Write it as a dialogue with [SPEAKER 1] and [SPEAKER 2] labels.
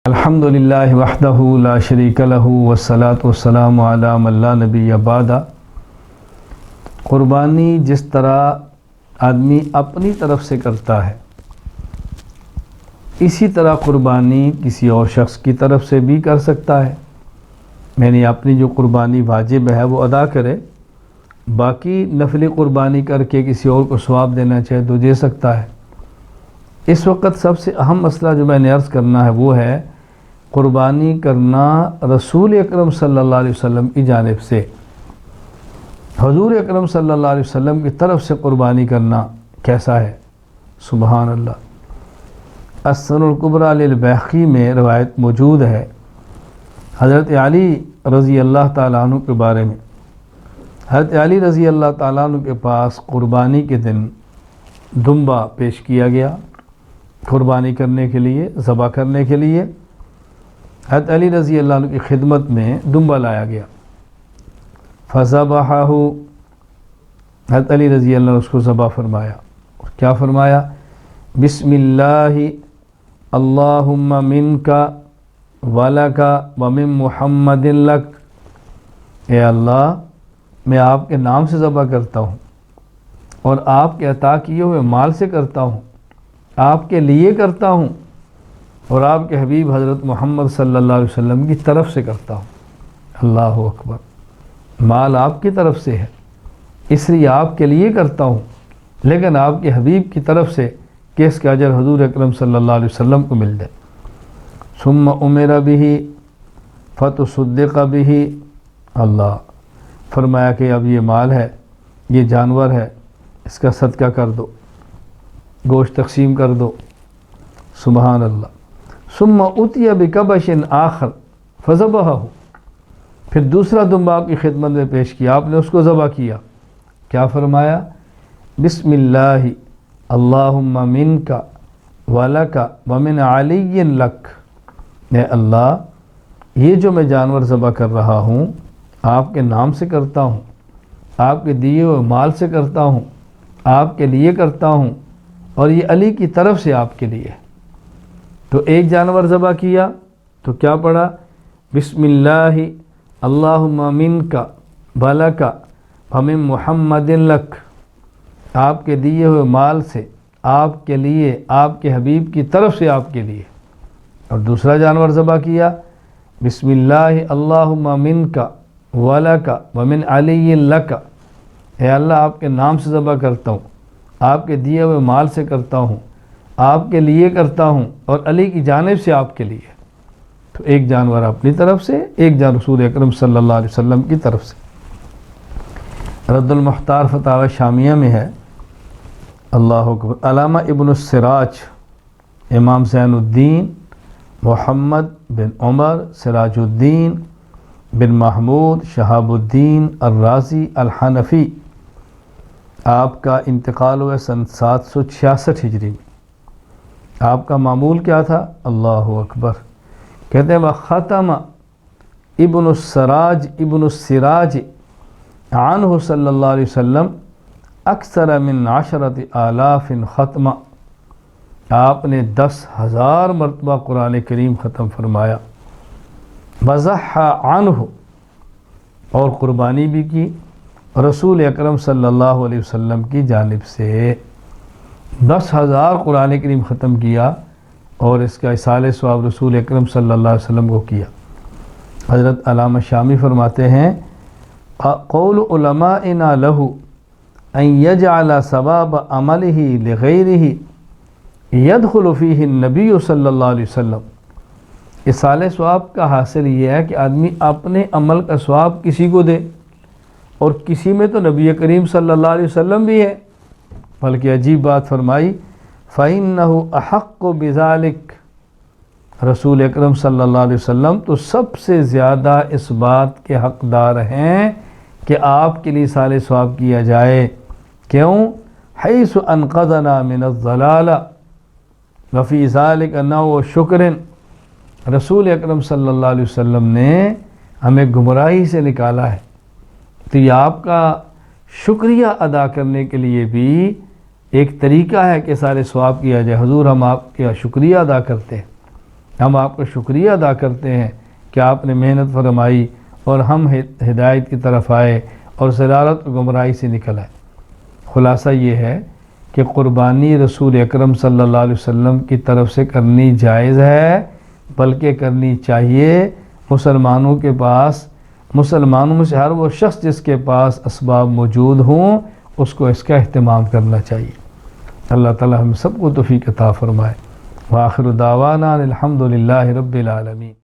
[SPEAKER 1] الحمدللہ وحدہ لا شریک لہ والصلاۃ والسلام علی من لا نبی بعد۔ قربانی جس طرح آدمی اپنی طرف سے کرتا ہے، اسی طرح قربانی کسی اور شخص کی طرف سے بھی کر سکتا ہے، یعنی اپنی جو قربانی واجب ہے وہ ادا کرے، باقی نفلی قربانی کر کے کسی اور کو ثواب دینا چاہے تو دے سکتا ہے۔ اس وقت سب سے اہم مسئلہ جو میں نے عرض کرنا ہے وہ ہے قربانی کرنا رسول اکرم صلی اللہ علیہ وسلم کی جانب سے، حضور اکرم صلی اللہ علیہ وسلم کی طرف سے قربانی کرنا کیسا ہے؟ سبحان اللہ۔ السنن الکبریٰ للبیہقی میں روایت موجود ہے حضرت علی رضی اللہ تعالیٰ عنہ کے بارے میں۔ حضرت علی رضی اللہ تعالیٰ عنہ کے پاس قربانی کے دن دمبا پیش کیا گیا، قربانی کرنے کے لیے، ذبح کرنے کے لیے حضرت علی رضی اللہ عنہ کی خدمت میں دمبا لایا گیا۔ فذبحہ، حضرت علی رضی اللہ عنہ اس کو ذبح فرمایا، اور کیا فرمایا؟ بسم اللہ اللہم منک ولک ومن محمد لک، اے اللہ میں آپ کے نام سے ذبح کرتا ہوں اور آپ کے عطا کیے ہوئے مال سے کرتا ہوں، آپ کے لیے کرتا ہوں اور آپ کے حبیب حضرت محمد صلی اللہ علیہ وسلم کی طرف سے کرتا ہوں۔ اللہ اکبر۔ مال آپ کی طرف سے ہے، اس لیے آپ کے لیے کرتا ہوں، لیکن آپ کے حبیب کی طرف سے کہ اس کا اجر حضور اکرم صلی اللہ علیہ وسلم کو مل جائے۔ ثم امر به فتصدق به، اللہ فرمایا کہ اب یہ مال ہے، یہ جانور ہے، اس کا صدقہ کر دو، گوشت تقسیم کر دو۔ سبحان اللہ۔ ثم اتی بکبش آخر فذبحہ، پھر دوسرا دمبا آپ کی خدمت میں پیش کیا، آپ نے اس کو ذبح کیا، کیا فرمایا؟ بسم اللہ اللہم منک ولک ومن علی لک، اے اللہ یہ جو میں جانور ذبح کر رہا ہوں آپ کے نام سے کرتا ہوں، آپ کے دیے ہوئے مال سے کرتا ہوں، آپ کے لیے کرتا ہوں، اور یہ علی کی طرف سے آپ کے لیے۔ تو ایک جانور ذبح کیا تو کیا پڑھا؟ بسم اللہ اللہم منک ولک ومن محمد لک، آپ کے دیے ہوئے مال سے، آپ کے لیے، آپ کے حبیب کی طرف سے آپ کے لیے۔ اور دوسرا جانور ذبح کیا، بسم اللہ اللہم منک ولک ومن علی لک، اے اللہ آپ کے نام سے ذبح کرتا ہوں، آپ کے دیے ہوئے مال سے کرتا ہوں، آپ کے لیے کرتا ہوں، اور علی کی جانب سے آپ کے لیے۔ تو ایک جانور اپنی طرف سے، ایک جانور رسول اکرم صلی اللہ علیہ وسلم کی طرف سے۔ رد المختار فتاوی شامیہ میں ہے۔ اللہ اکبر۔ علامہ ابن السراج، امام زین الدین محمد بن عمر سراج الدین بن محمود شہاب الدین الرازی الحنفی، آپ کا انتقال ہوا سن 766 ہجری میں۔ آپ کا معمول کیا تھا؟ اللہ اکبر۔ کہتے ہیں وختم ابن السراج عنہ صلی اللہ علیہ وسلم اکثر من 10,000 ختمہ، آپ نے 10,000 مرتبہ قرآن کریم ختم فرمایا۔ وضحى عنہ، اور قربانی بھی کی رسول اکرم صلی اللہ علیہ وسلم کی جانب سے۔ 10,000 قرآن کریم ختم کیا اور اس کا ایصال ثواب رسول اکرم صلی اللہ علیہ وسلم کو کیا۔ حضرت علامہ شامی فرماتے ہیں قول علمائنا لہ ان یجعل ثواب عملہ لغیرہ یدخل فیہ النبی صلی اللہ علیہ وسلم۔ ایصال ثواب کا حاصل یہ ہے کہ آدمی اپنے عمل کا ثواب کسی کو دے، اور کسی میں تو نبی کریم صلی اللہ علیہ وسلم بھی ہے۔ بلکہ عجیب بات فرمائی فَإِنَّهُ أَحَقُّ بِذَلِكَ، رسول اکرم صلی اللہ علیہ وسلم تو سب سے زیادہ اس بات کے حقدار ہیں کہ آپ کے لیے ایصال ثواب کیا جائے۔ کیوں؟ حیث انقذنا من الضلال وفی ذلک نوع شکر، رسول اکرم صلی اللہ علیہ وسلم نے ہمیں گمراہی سے نکالا ہے، تو یہ آپ کا شکریہ ادا کرنے کے لیے بھی ایک طریقہ ہے کہ ایصال ثواب کیا جائے۔ حضور ہم آپ کا شکریہ ادا کرتے ہیں ہم آپ کا شکریہ ادا کرتے ہیں کہ آپ نے محنت فرمائی اور ہم ہدایت کی طرف آئے اور ضلالت و گمراہی سے نکل آئے۔ خلاصہ یہ ہے کہ قربانی رسول اکرم صلی اللہ علیہ وسلم کی طرف سے کرنی جائز ہے، بلکہ کرنی چاہیے۔ مسلمانوں کے پاس، مسلمانوں میں سے ہر وہ شخص جس کے پاس اسباب موجود ہوں اس کو اس کا اہتمام کرنا چاہیے۔ اللہ تعالی ہم سب کو توفیق عطا فرمائے۔ وآخر دعوانا الحمد للہ رب العالمین۔